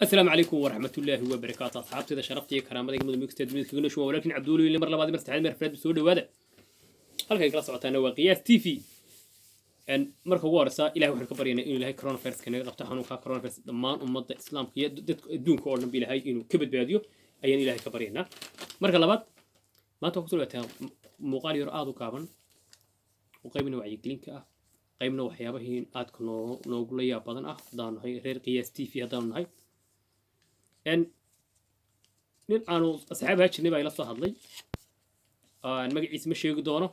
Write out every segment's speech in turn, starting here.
السلام عليكم ورحمة الله وبركاته أصحابتي إذا شرفتي كرامتي مدة مكتب مدة كنا شو ولكن عبدولي اللي مرة بعد مرة عاد مرة بسود وهذا هل كي قصة أنا وقياس تيفي أن مرة ورثة إلى واحد كبر يعني إلى هاي كورونا فيروس كان يقطع حنو كورونا فيروس ضمان أمة الإسلام كي دون كورونا بيلا هاي إنه كبد بيديو أيان إلى هاي كبر هنا مرة لبعض ما تقصوا لتها مقال يرآذو كابن وقيمنا وعي كلينك قيمنا وحيابه آد كنا نقول يا بدن دان هاي غير قياس تيفي هذا هاي أن nin aanu asxaab hajirnay baa ila soo hadlay aan magaciisa ma sheegi doono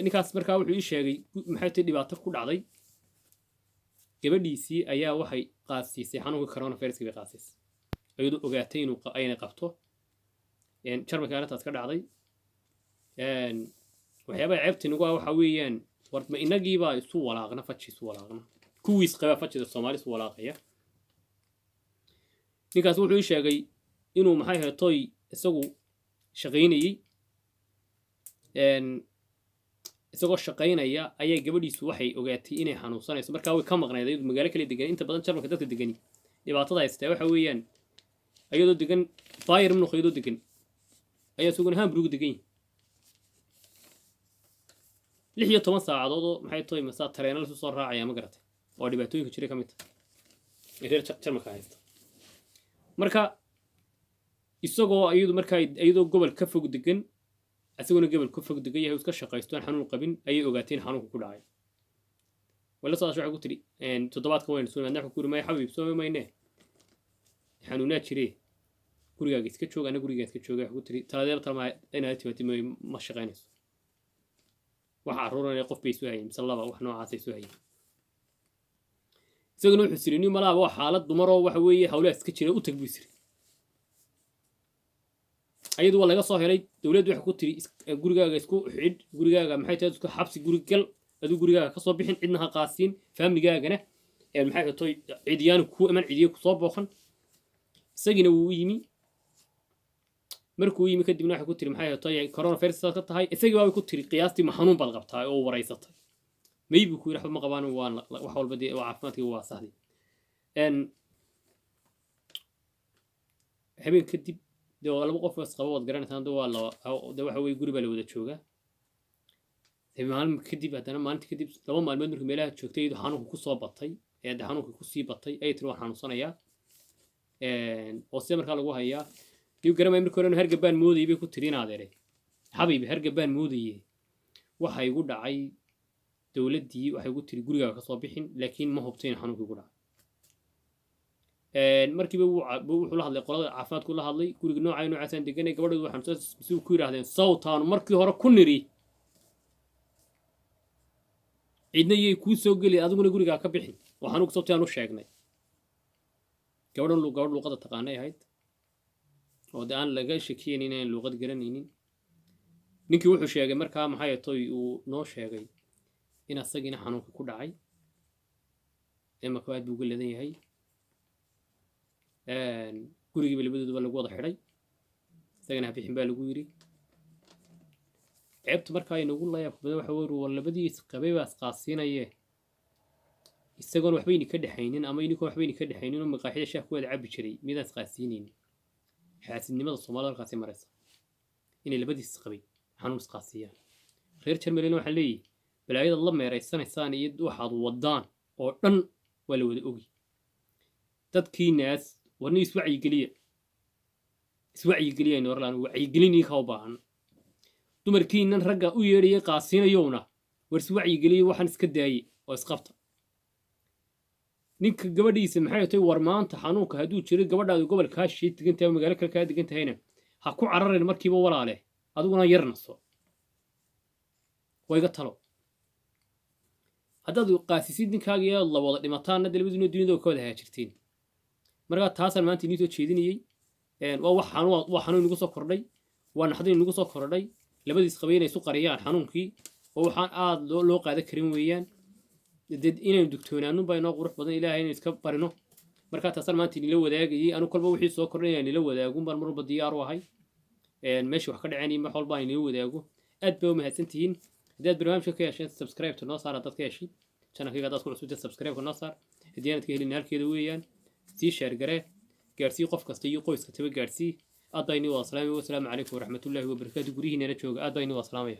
ninkaas markaa wuxuu ii sheegay maxay tahay dhibaato ku dhacday gabadhiisii ayaa waxay qaasiisay xanuunka coronavirus bay qaasiisay ayadoo ogaatay inuu ayna qabto jarmalka arrintaas ka dhacday waxyaabaha ceebta nagu ah waxa weeyaan warma inagiibaa isu walaaqna faji isu walaaqna kuwiis qaba fajida soomaali isu walaaqaya ninkaas wuxuu ii sheegay inuu maxay heetoy isagu shaqaynayay isagoo shaqaynaya ayaa gabadhiisu waxay ogaatay inay xanuunsanayso markaa way ka maqnayd ayadu magaalo kale degan inta badan jarmalka dadka degani dhibaatada haystaa waxa weeyaan ayadoo degan bayr munukh ayadoo degan ayaa isaguna hamburg degan 16 saacadood oo maxay tahay masaa tareen la soo raacaya ma garatay oo dhibaatooyinka jiray kamid ah reer jarmalka haysta marka isagoo ayadoo gobol ka fog degan asaguna gobol ka fog degan yahay iska shaqaystaan xanuun qabin ayay ogaateen xanuunku ku dhacay wala soo waxa ku tiri toddobaadka weyn soo madax ku rimay xabiib soo meeyne xanuunaa jiree gurigaaga iska joog ana gurigaaga iska jooga ku tiri taladeer talma inaad timaatay ma shaqaynayso waxa aruuranay qof bay soo hayeen misallaba wax noocaas ay soo hayeen isaguna wuxuu sirinay malaaba wax xaalad dumar oo waxa weeye hawlaha iska jira u tag bisir ayadu waa laga soo helay dawladdu waxa ku tiri gurigaaga isku xidh gurigaaga maxay tahay isku xabsi gurigal adu gurigaaga ka soo bixin cidna ha qaasiin family-gaagana maxay tahay cidiyaan ku aman cidiyo ku soo booqan isagina wuu yimi markuu yimi kadibna waxa ku tiri maxay tahay coronavirus ka tahay isagii waa ku tiri qiyaastii ma xanuun bal qabtaa oo wareysatay maybe ku yiraahdo ma qabaan waan wax walba dee caafimaadkii waa saxday habeen kadib dee laba qof is qabo wad garanaysan dee waa waxa way guri baa la wada jooga maalin kadib haddana maalintii kadib laba maalmood markii meelaha joogtay iyadoo xanuunku ku soo batay xanuunku ku sii batay ay tiri waan xanuunsanayaa oo si markaa lagu hayaa dib garamay markii hore hargabaan moodayay bay ku tiri inaadeeray xabiibi hargabaan moodayay waxa igu dhacay dawladdii waxay ugu tiri gurigaaga ka soo bixin laakiin ma hubtay in xanuunku ku dhacay markiiba wuxuu la hadlay qolada caafimaadku la hadlay guriga noocaasaan deganay gabadhoodu waxaan soo ku yiraahdeen sawtaan markii hore ku niri cidna yey kuu soo geli adiguna gurigaa ka bixin waxaan ugu sabtaan u sheegnay gabadh luuqada taqaanay ahayd oo aan laga shakiyeen inaan luuqad garanaynin ninkii wuxuu sheegay markaa maxay tahay uu noo sheegay in asagina xanuunka ku dhacay ama ka aad buu galeedan yahay gurigiiba labadooduba lagu wada xidhay isagana bixin baa lagu yiri ceebta markaa inagu layaab badan waxa weeye war labadiis qabay baas qaasiinaye isagoon waxbayni ka dhaxaynin ama inuu waxbayni ka dhaxaynin oo maqaaxida shaah ku wada cabi jiray midaas qaasiinaynin xaasidnimada Soomaaliya halkaas ay maraysa inay labadiis qabay xanuun qaasiyaan reer Jarmalina waxa leeyahay balaayada la meeraysanaysaan iyo waxaad wadaan oo dhan waa la wada ogi dadkii naas warni iswacyi geliya Noorlaan wacyi gelinii ka baahan dumarkiinan ragga u yeedhiyay qaasiinayowna war iswacyi geliya waxaan iska daayay oo isqabta ninka gabadhiisa maxay tahay war maanta xanuunka haduu jiro gabadhaadu gobolka shii degantahay magaalo kale ka degantahayna ha ku cararin markiiba walaale adiguna yarnaso wayga talo haddaad qaasisid ninkaaga iyo la wada dhimataana dalbaduna dunida ka wada haajirtiin marka taasan maanta inii soo jeedinayay waa wax xanuun nagu soo kordhay waa naxdin nagu soo kordhay labadiis qabeynay isu qariyaan xanuunkii oo waxaan aad loo qaada karin weeyaan dad inaan dugtoonaano baa inoo qurux badan ilaahay inaan iska barino marka taasan maanta inila wadaagayay anu kolba wixii soo kordhay inila wadaagun baan marba diyaar u ahay meeshii wax ka dhacaynay ma xolbaa inila wadaago aad baa u mahadsantihiin haddaad barnaamijka ka yeesheen subscribe to noo saar dad ka yeeshid channelkayga dad ku cusub subscribe ka noo saar hadii aad ka helin halkeeda weeyaan sii sheer garee gaarsii qof kasta iyo qoys kastaba gaarsii aadayni waa salaamay wasalaamu calaykum waraxmatullaahi wabarakaatu gurihiinana jooga aadayni waa salaamaya